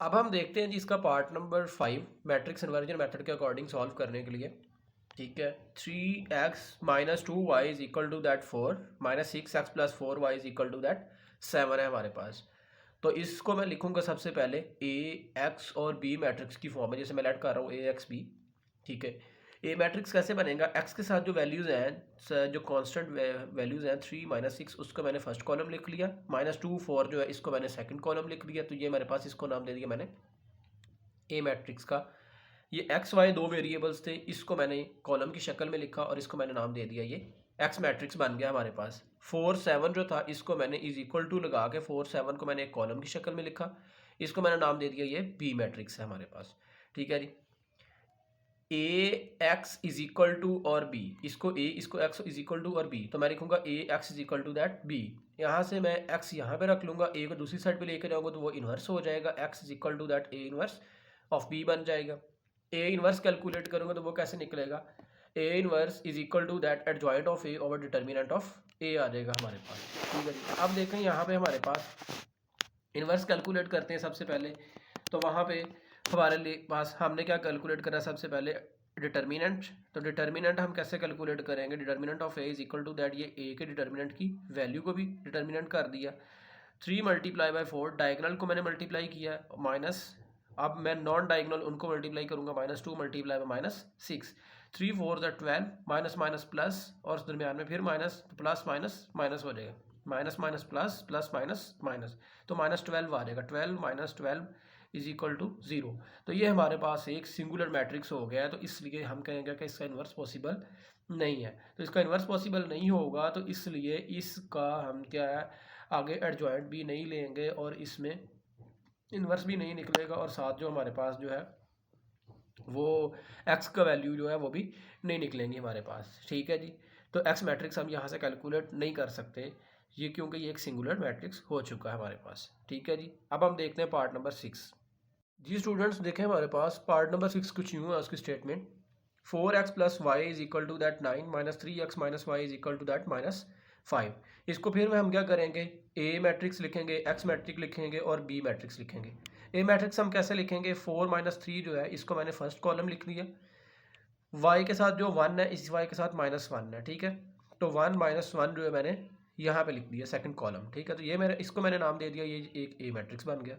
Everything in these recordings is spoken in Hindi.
अब हम देखते हैं जी इसका part number 5 matrix inversion method के अकॉर्डिंग सॉल्व करने के लिए। ठीक है, 3x-2y is equal to that 4 -6x+4y is equal to that 7 है हमारे पास। तो इसको मैं लिखूंगा सबसे पहले ए एक्स और बी मैट्रिक्स की फॉर्म में, जैसे मैं लेट कर रहा हूँ ए एक्स बी। ठीक है, ए मैट्रिक्स कैसे बनेगा, एक्स के साथ जो वैल्यूज़ हैं, जो कांस्टेंट वैल्यूज़ हैं 3 -6, उसको मैंने फर्स्ट कॉलम लिख लिया, -2 4 जो है इसको मैंने सेकंड कॉलम लिख लिया। तो ये मेरे पास इसको नाम दे दिया मैंने ए मैट्रिक्स का। ये एक्स वाई दो वेरिएबल्स थे, इसको मैंने कॉलम की शक्ल में लिखा और इसको मैंने नाम दे दिया, ये एक्स मैट्रिक्स बन गया हमारे पास। 4 7 जो था इसको मैंने इज इक्वल टू लगा के 4 7 को मैंने एक कॉलम की शक्ल में लिखा, इसको मैंने नाम दे दिया ये बी मैट्रिक्स है हमारे पास। ठीक है जी, A X is equal to और बी, इसको ए इसको एक्स इज इक्वल टू और बी, तो मैं लिखूंगा A X is equal to that B. यहाँ से मैं एक्स यहाँ पे रख लूंगा, ए को दूसरी साइड पे लेके जाऊंगा तो वो इन्वर्स हो जाएगा, X is equal to that A inverse of B बन जाएगा। ए इन्वर्स कैलकुलेट करूंगा तो वो कैसे निकलेगा, A inverse is equal to that adjoint of A over determinant of A आ जाएगा हमारे पास। ठीक है जी, अब देखें यहाँ पे हमारे पास इन्वर्स कैलकुलेट करते हैं सबसे पहले। तो वहाँ पे हमारे पास हमने क्या कैलकुलेट करा सबसे पहले, डिटर्मिनेंट। तो डिटर्मिनेंट हम कैसे कैलकुलेट करेंगे, determinant of A is equal to that, ये ए के डिटर्मिनेंट की वैल्यू को भी डिटर्मिनेंट कर दिया, 3 मल्टीप्लाई बाई 4, डायगनल को मैंने मल्टीप्लाई किया, माइनस, अब मैं नॉन डायगनल उनको मल्टीप्लाई करूंगा, -2 multiply by -6, 3 4 12, minus minus plus, और उस दरमियान में फिर माइनस, तो प्लस माइनस माइनस हो जाएगा, minus minus plus, plus minus minus, तो -12 आ जाएगा, 12 -12 इज इक्वल टू 0। तो ये हमारे पास एक सिंगुलर मैट्रिक्स हो गया है, तो इसलिए हम कहेंगे कि इसका इन्वर्स पॉसिबल नहीं है। तो इसका इन्वर्स पॉसिबल नहीं होगा, तो इसलिए इसका हम क्या है आगे एडजॉइंट भी नहीं लेंगे और इसमें इन्वर्स भी नहीं निकलेगा, और साथ जो हमारे पास जो है वो एक्स का वैल्यू जो है वो भी नहीं निकलेंगी हमारे पास। ठीक है जी, तो एक्स मैट्रिक्स हम यहाँ से कैलकुलेट नहीं कर सकते ये, क्योंकि ये एक सिंगुलर मैट्रिक्स हो चुका है हमारे पास। ठीक है जी, अब हम देखते हैं पार्ट नंबर 6। जी स्टूडेंट्स, देखें हमारे पास पार्ट नंबर 6 कुछ यूँ है उसकी statement, 4x plus Y is equal to that 9 -3x minus Y is equal to that -5। इसको फिर हम क्या करेंगे, ए मैट्रिक्स लिखेंगे, एक्स मैट्रिक्स लिखेंगे और बी मैट्रिक्स लिखेंगे। ए मैट्रिक्स हम कैसे लिखेंगे, 4 -3 जो है इसको मैंने फर्स्ट कॉलम लिख लिया, वाई के साथ जो 1 है इस वाई के साथ -1 है। ठीक है, तो 1 -1 जो है मैंने यहाँ पे लिख दिया सेकंड कॉलम। ठीक है, तो ये मेरे इसको मैंने नाम दे दिया, ये एक ए मैट्रिक्स बन गया।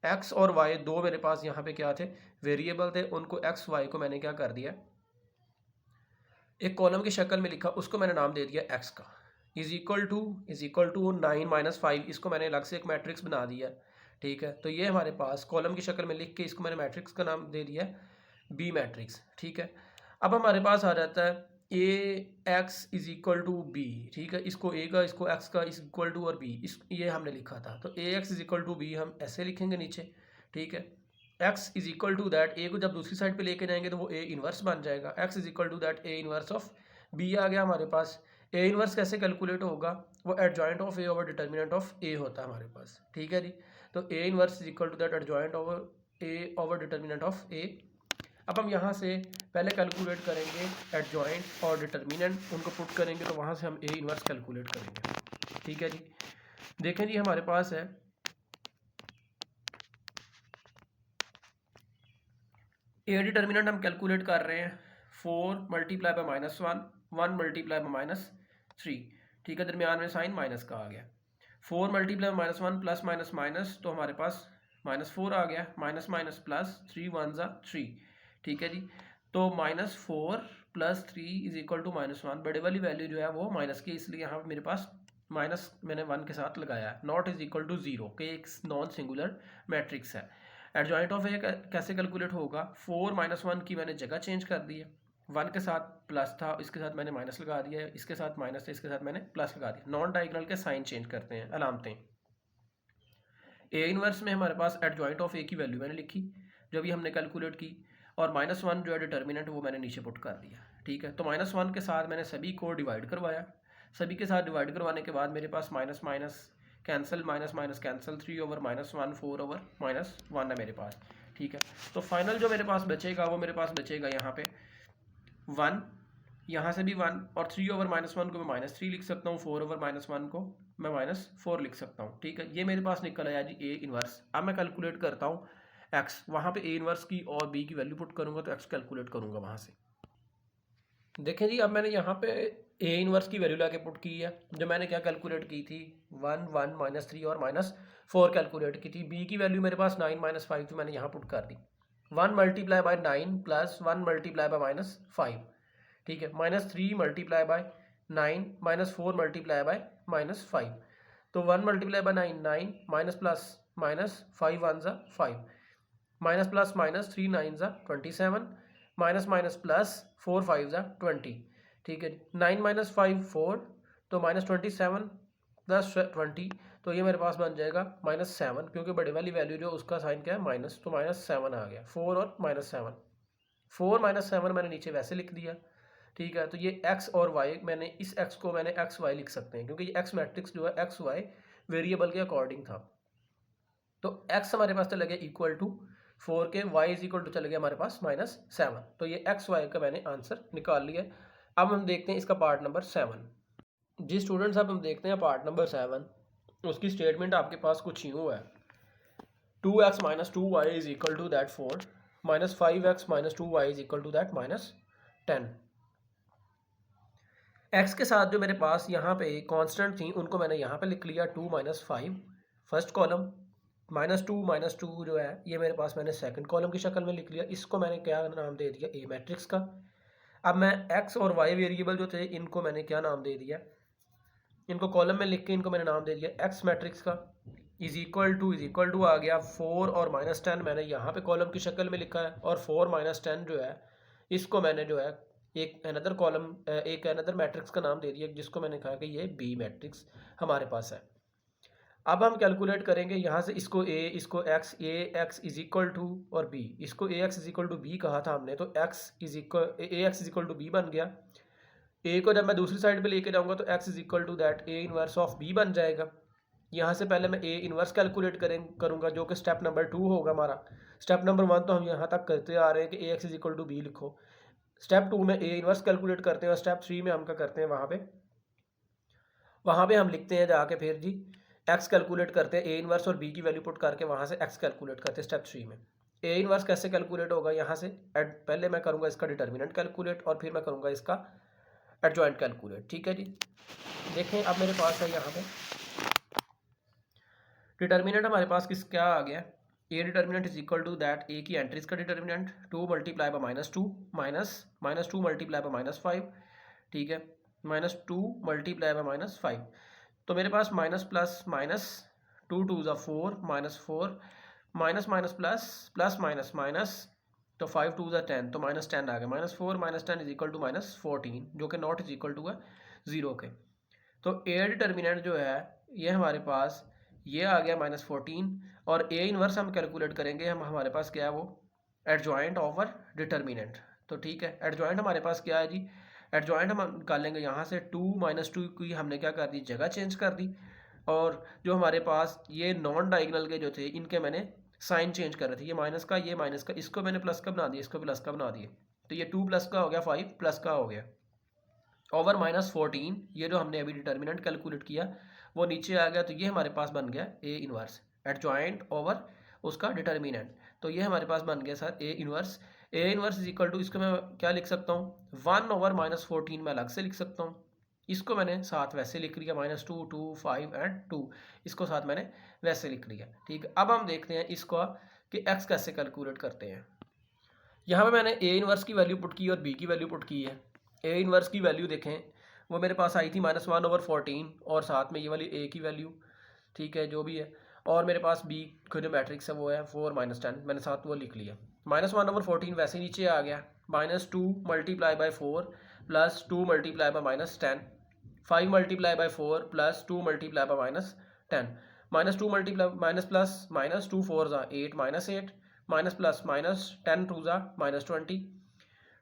एक्स और वाई दो मेरे पास यहाँ पे क्या थे, वेरिएबल थे, उनको एक्स वाई को मैंने क्या कर दिया एक कॉलम की शक्ल में लिखा, उसको मैंने नाम दे दिया एक्स का। इज इक्वल टू 9 -5, इसको मैंने अलग से एक मैट्रिक्स बना दिया। ठीक है, तो ये हमारे पास कॉलम की शक्ल में लिख के इसको मैंने मैट्रिक्स का नाम दे दिया बी मैट्रिक्स। ठीक है, अब हमारे पास आ जाता है A X is equal to B. ठीक है, इसको ए का इसको एक्स का इज इक्वल टू और बी, इस ये हमने लिखा था, तो A X is equal to B हम ऐसे लिखेंगे नीचे। ठीक है, X is equal to that, A को जब दूसरी साइड पे लेके जाएंगे तो वो ए इन्वर्स बन जाएगा, X is equal to that A inverse of B आ गया हमारे पास। ए इन्वर्स कैसे कैलकुलेट होगा, वो adjoint of A over determinant of A होता है हमारे पास। ठीक है जी, तो A inverse is equal to that adjoint over A over determinant of A. अब हम यहाँ से पहले कैलकुलेट करेंगे एडजॉइंट और डिटर्मिनेंट, उनको पुट करेंगे तो वहाँ से हम ए इन्वर्स कैलकुलेट करेंगे। ठीक है जी, देखें जी हमारे पास है ए डिटर्मिनेंट हम कैलकुलेट कर रहे हैं, 4 मल्टीप्लाई बाय -1, 1 मल्टीप्लाई बाय -3। ठीक है, दरमियान में साइन माइनस का आ गया, 4 multiply by -1 plus minus minus, तो हमारे पास -4 आ गया, माइनस माइनस प्लस, 3 1 ज़ा 3। ठीक है जी, तो -4 + 3 इज इक्वल टू -1, बड़े वाली वैल्यू जो है वो माइनस की, इसलिए यहाँ मेरे पास माइनस मैंने 1 के साथ लगाया, नॉट इज इक्वल टू 0 के एक नॉन सिंगुलर मैट्रिक्स है। एडजॉइंट ऑफ ए कैसे कैलकुलेट होगा, 4 -1 की मैंने जगह चेंज कर दी है, 1 के साथ प्लस था इसके साथ मैंने माइनस लगा दिया है, इसके साथ माइनस था इसके साथ मैंने प्लस लगा दिया, नॉन डायगोनल के साइन चेंज करते हैं, अलामतें। ए इनवर्स में हमारे पास एडजॉइंट ऑफ ए की वैल्यू मैंने लिखी जो भी हमने कैलकुलेट की, और -1 जो है डिटर्मिनेंट वो मैंने नीचे पुट कर दिया। ठीक है, तो -1 के साथ मैंने सभी को डिवाइड करवाया, सभी के साथ डिवाइड करवाने के बाद मेरे पास minus minus cancel, minus minus cancel, 3 over -1 4 over -1 है मेरे पास। ठीक है, तो फाइनल जो मेरे पास बचेगा वो मेरे पास बचेगा यहाँ पे 1, यहाँ से भी 1, और 3 ओवर -1 को मैं -3 लिख सकता हूँ, 4 ओवर -1 को मैं -4 लिख सकता हूँ। ठीक है, ये मेरे पास निकल आया जी ए इनवर्स। अब मैं कैलकुलेट करता हूँ एक्स, वहाँ पे ए इनवर्स की और बी की वैल्यू पुट करूँगा तो एक्स कैलकुलेट करूँगा वहाँ से। देखें जी, अब मैंने यहाँ पे ए इनवर्स की वैल्यू लाके पुट की है, जो मैंने क्या कैलकुलेट की थी 1 1 -3 और -4 कैलकुलेट की थी। बी की वैल्यू मेरे पास 9 -5 तो मैंने यहाँ पुट कर दी। 1 multiply by 9 plus 1 multiply by -5, ठीक है, -3 मल्टीप्लाई बाय 9 -4 मल्टीप्लाई बाय -5। तो 1 multiply by 9 9 minus plus minus 5 1 ज़ा 5, माइनस प्लस माइनस 3 9 ज़ा 27, माइनस माइनस प्लस 4 5 ज़ा 20, ठीक है। 9 माइनस 5 4, तो -27 प्लस 20, तो ये मेरे पास बन जाएगा -7, क्योंकि बड़े वाली वैल्यू जो उसका साइन क्या है माइनस, तो -7 आ गया। 4 और -7, 4 -7 मैंने नीचे वैसे लिख दिया, ठीक है। तो ये x और y, मैंने इस x को मैंने एक्स वाई लिख सकते हैं, क्योंकि ये x मैट्रिक्स जो है एक्स वाई वेरिएबल के अकॉर्डिंग था। तो x हमारे पास चला गया इक्वल टू 4 के, y इज इक्वल टू चला गया हमारे पास -7। तो ये एक्स वाई का मैंने आंसर निकाल लिया। अब हम देखते हैं इसका पार्ट नंबर 7। जी स्टूडेंट्स, अब हम देखते हैं पार्ट नंबर 7। उसकी स्टेटमेंट आपके पास कुछ यूँ है, 2x - 2y is equal to that 4, -5x - 2y is equal to that -10। x के साथ जो मेरे पास यहाँ पे कांस्टेंट थी उनको मैंने यहाँ पे लिख लिया 2 - 5 फर्स्ट कॉलम, -2 जो है ये मेरे पास मैंने सेकंड कॉलम की शक्ल में लिख लिया। इसको मैंने क्या नाम दे दिया, ए मैट्रिक्स का। अब मैं x और y वेरिएबल जो थे इनको मैंने क्या नाम दे दिया, इनको कॉलम में लिख के इनको मैंने नाम दे दिया x मैट्रिक्स का। इज इक्वल टू आ गया 4 और -10 मैंने यहाँ पे कॉलम की शक्ल में लिखा है, और 4 - 10 जो है इसको मैंने जो है एक अनदर कॉलम, एक अनदर मैट्रिक्स का नाम दे दिया, जिसको मैंने कहा कि ये बी मैट्रिक्स हमारे पास है। अब हम कैलकुलेट करेंगे यहाँ से, इसको ए, इसको X, A X is equal to और बी, इसको A X is equal to B कहा था हमने, तो X is equal A X is equal to B बन गया। ए को जब मैं दूसरी साइड पे लेके जाऊंगा तो X is equal to that A inverse of B बन जाएगा। यहाँ से पहले मैं ए इनवर्स कैलकुलेट करूँगा, जो कि स्टेप नंबर 2 होगा हमारा। स्टेप नंबर 1 तो हम यहाँ तक करते आ रहे हैं कि A X is equal to B लिखो। स्टेप 2 में ए इनवर्स कैलकुलेट करते हैं, और स्टेप 3 में हम क्या करते हैं, वहाँ पे हम लिखते हैं जाके फिर जी एक्स कैलकुलेट करते हैं, ए इनवर्स और बी की वैल्यू पुट करके वहाँ से एक्स कैलकुलेट करते हैं स्टेप 3 में। ए इनवर्स कैसे कैलकुलेट होगा, यहाँ से पहले मैं करूँगा इसका डिटर्मिनेंट कैलकुलेट, और फिर मैं करूँगा इसका एडजॉइंट कैलकुलेट, ठीक है जी। देखें अब मेरे पास है यहाँ पे डिटर्मिनेंट हमारे पास क्या आ गया, A determinant is equal to that A की एंट्रीज का determinant 2 multiply by -2 -2 multiply by -5, ठीक है, -2 मल्टीप्लाई बाय -5। तो मेरे पास माइनस प्लस माइनस 2 2 ज़ा 4, -4 minus minus plus plus minus minus, तो 5 2 ज़ा 10, तो -10 आ गया। -4 -10 इज इक्वल टू -14, जो कि नॉट इज इक्वल टू है 0 के। तो ए डिटर्मिनेंट जो है ये हमारे पास ये आ गया -14, और ए इनवर्स हम कैलकुलेट करेंगे, हम हमारे पास क्या है वो एडजॉइंट ओवर डिटर्मिनेंट। तो ठीक है, एडजॉइंट हमारे पास क्या है जी, एडजॉइंट हम निकालेंगे यहाँ से 2 - 2 की हमने क्या कर दी, जगह चेंज कर दी, और जो हमारे पास ये नॉन डायगोनल के जो थे इनके मैंने साइन चेंज कर रहे थे, ये माइनस का, ये माइनस का, इसको मैंने प्लस का बना दिया, इसको प्लस का बना दिया, तो ये 2 प्लस का हो गया 5 प्लस का हो गया ओवर -14। ये जो हमने अभी डिटर्मिनेंट कैलकुलेट किया वो नीचे आ गया, तो ये हमारे पास बन गया ए इनवर्स एडजॉइंट ओवर उसका डिटर्मिनेंट। तो ये हमारे पास बन गया sir A inverse. A inverse is equal to, इसको मैं क्या लिख सकता हूँ, 1 ओवर -14 में अलग से लिख सकता हूँ, इसको मैंने साथ वैसे लिख लिया, -2 2 5 एंड 2, इसको साथ मैंने वैसे लिख लिया, ठीक है। अब हम देखते हैं इसको कि एक्स कैसे कैलकुलेट करते हैं। यहाँ पे मैंने ए इनवर्स की वैल्यू पुट की और बी की वैल्यू पुट की है। ए इनवर्स की वैल्यू देखें, वो मेरे पास आई थी -1 ओवर 14, और साथ में ये वाली ए की वैल्यू, ठीक है, जो भी है, और मेरे पास बी का जो मैट्रिक्स है वो है 4 -10, मैंने साथ वो लिख लिया। -1 ओवर 14 वैसे नीचे आ गया, -2 multiply bye 4 plus 2 multiply bye -10, 5 multiply by 4 plus 2 multiply bye -10, -2 multiply minus plus -2 4 ज़ा 8 -8, माइनस प्लस माइनस 10 2 ज़ा -20,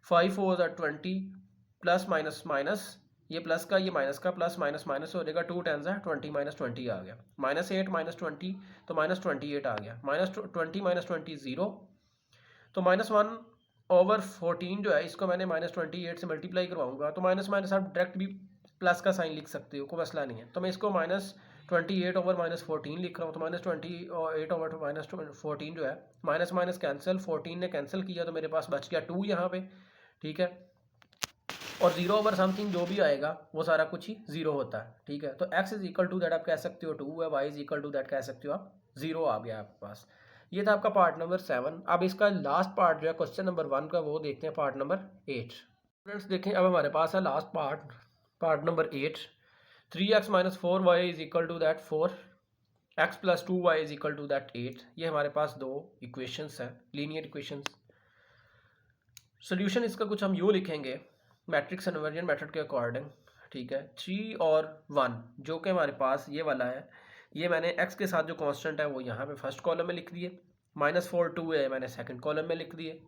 5 4 ज़ा 20, प्लस माइनस माइनस, ये प्लस का ये माइनस का, प्लस माइनस माइनस हो जाएगा, 2 10 ज़ा 20 -20 आ गया, -8 -20, तो -28 आ गया, -20 -20 0, तो -1 ओवर 14 जो है इसको मैंने -28 से मल्टीप्लाई करवाऊंगा, तो माइनस माइनस आप डायरेक्ट भी प्लस का साइन लिख सकते हो, कोई मसला नहीं है। तो मैं इसको 28/-14 लिख रहा हूँ, तो -28/-14 जो है, माइनस माइनस कैंसिल, 14 ने कैंसिल किया तो मेरे पास बच गया 2 यहाँ पे, ठीक है। और 0/समथिंग जो भी आएगा वो सारा कुछ ही 0 होता है, ठीक है। तो x is equal to that आप कह सकते हो 2 है, y is equal to that कह सकते हो आप 0 आ गया आपके पास। ये था आपका पार्ट नंबर 7। अब इसका लास्ट पार्ट जो है क्वेश्चन नंबर 1 का, वो देखते हैं पार्ट नंबर 8। स्टूडेंट्स देखें, अब हमारे पास है last part number 8। 3x - 4y is equal to that 4, x + 2y is equal to that 8। ये हमारे पास दो इक्वेशंस हैं, लीनियर इक्वेशंस। सोल्यूशन इसका कुछ हम यूँ लिखेंगे मैट्रिक्स इन्वर्जन मेथड के अकॉर्डिंग, ठीक है। 3 और 1 जो कि हमारे पास ये वाला है, ये मैंने x के साथ जो कांस्टेंट है वो यहाँ पे फर्स्ट कॉलम में लिख दिए, -4 2 है मैंने सेकंड कॉलम में लिख दिए।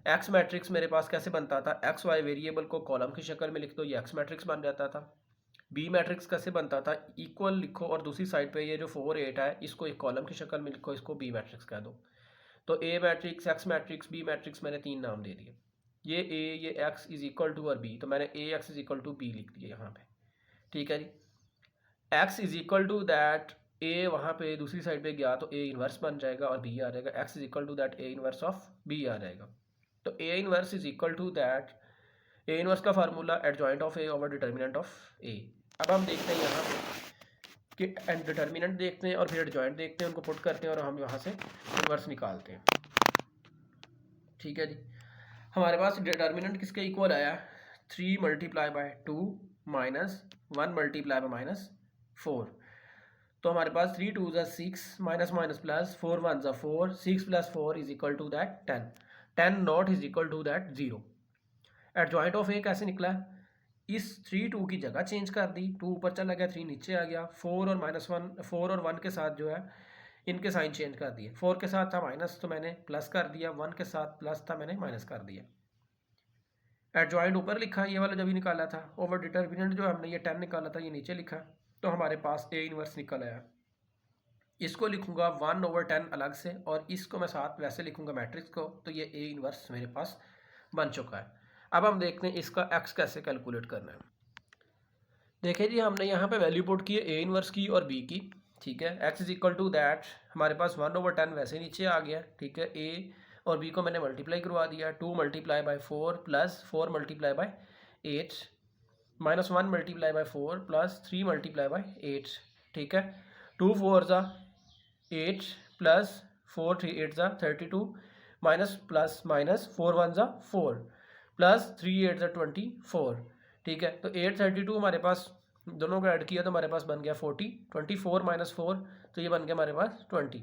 x मैट्रिक्स मेरे पास कैसे बनता था, x y वेरिएबल को कॉलम की शक्ल में लिख दो, ये x मैट्रिक्स बन जाता था। b मैट्रिक्स कैसे बनता था, इक्वल लिखो और दूसरी साइड पे ये जो 4 8 है इसको एक कॉलम की शक्ल में लिखो, इसको b मैट्रिक्स कह दो। तो a matrix, x matrix, b matrix मैंने 3 नाम दे दिए। ये a, ये x इज इक्वल टू और b, तो मैंने ax is equal to b लिख दिया यहाँ पे, ठीक है जी। x is equal to that a वहाँ पे दूसरी साइड पे गया तो a इन्वर्स बन जाएगा और b आ जाएगा, x is equal to that a inverse of b आ जाएगा। तो a inverse is equal to that, a inverse का formula adjoint of a over determinant of a। अब हम देखते हैं यहाँ पे कि डिटर्मिनेंट देखते हैं और फिर एडजॉइंट देखते हैं, उनको पुट करते हैं और हम यहाँ से इन्वर्स निकालते हैं, ठीक है जी। हमारे पास डिटर्मिनेंट किसके इक्वल आया, 3 × 2 -1 × -4। तो हमारे पास 3 2 = 6, minus minus plus, 4 1 = 4, 6 + 4 is equal to that 10, 10 not is equal to that 0। Adjoint of A कैसे निकला, इस 3 2 की जगह चेंज कर दी, 2 ऊपर चला गया 3 नीचे आ गया, 4 और 1 के साथ जो है इनके साइन चेंज कर दिए, 4 के साथ था माइनस तो मैंने प्लस कर दिया, 1 के साथ प्लस था मैंने माइनस कर दिया। एडजॉइंट ऊपर लिखा ये वाला जब भी निकाला था, ओवर डिटर्मिनेंट जो हमने ये 10 निकाला था ये नीचे लिखा, तो हमारे पास a इन्वर्स निकल आया। इसको लिखूंगा 1/10 अलग से और इसको मैं साथ वैसे लिखूंगा मैट्रिक्स को, तो ये a इन्वर्स मेरे पास बन चुका है। अब हम देखते हैं इसका x कैसे कैलकुलेट करना है। देखिए जी, हमने यहाँ पे वैल्यू पुट की है a इन्वर्स की और b की, ठीक है। x is equal to that हमारे पास 1/10 वैसे नीचे आ गया, ठीक है। a और b को मैंने मल्टीप्लाई करवा दिया, 2 × 4 प्लस 4 × 8 -1 × 4 प्लस 3 × 8, ठीक है। 2 4 = 8 plus 4 3 8 = 32 minus plus minus 4 1 = 4 plus 3 8 = 24, ठीक है। तो 8 32 हमारे पास दोनों को ऐड किया तो हमारे पास बन गया 40, 24 - 4 तो ये बन गया हमारे पास 20।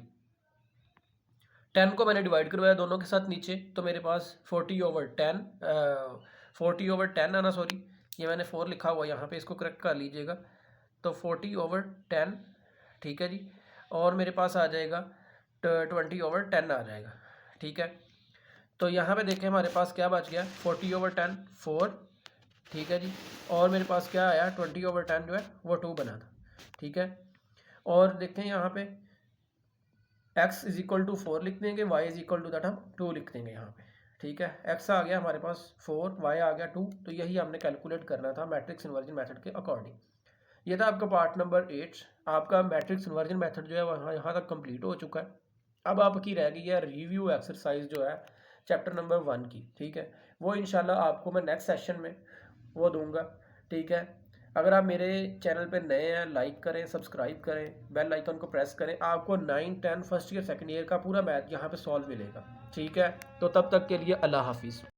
10 को मैंने डिवाइड करवाया दोनों के साथ नीचे, तो मेरे पास 40/10 आना, सॉरी ये मैंने 4 लिखा हुआ यहाँ पे, इसको करेक्ट कर लीजिएगा। तो 40/10, ठीक है जी। और मेरे पास आ जाएगा 20/10 आ जाएगा, ठीक है। तो यहाँ पे देखें हमारे पास क्या बच गया, 40/10 4, ठीक है जी। और मेरे पास क्या आया, 20/10 जो है वो 2 बना था, ठीक है। और देखें यहाँ पे x इज इक्वल टू 4 लिख देंगे, y is equal to that हम 2 लिख देंगे यहाँ पे, ठीक है। x आ गया हमारे पास 4, y आ गया 2, तो यही हमने कैलकुलेट करना था मैट्रिक्स इन्वर्जन मेथड के अकॉर्डिंग। ये था आपका पार्ट नंबर 8। आपका मैट्रिक्स इन्वर्जन मेथड जो है वहाँ यहाँ तक कंप्लीट हो चुका है। अब आपकी रह गई है रिव्यू एक्सरसाइज जो है चैप्टर नंबर 1 की, ठीक है। वो इंशाल्लाह आपको मैं नेक्स्ट सेशन में वो दूंगा, ठीक है। अगर आप मेरे चैनल पे नए हैं, लाइक करें, सब्सक्राइब करें, बेल आइकन को प्रेस करें, आपको 9 10 फर्स्ट ईयर सेकंड ईयर का पूरा मैथ यहाँ पे सॉल्व मिलेगा, ठीक है। तो तब तक के लिए अल्लाह हाफिज़।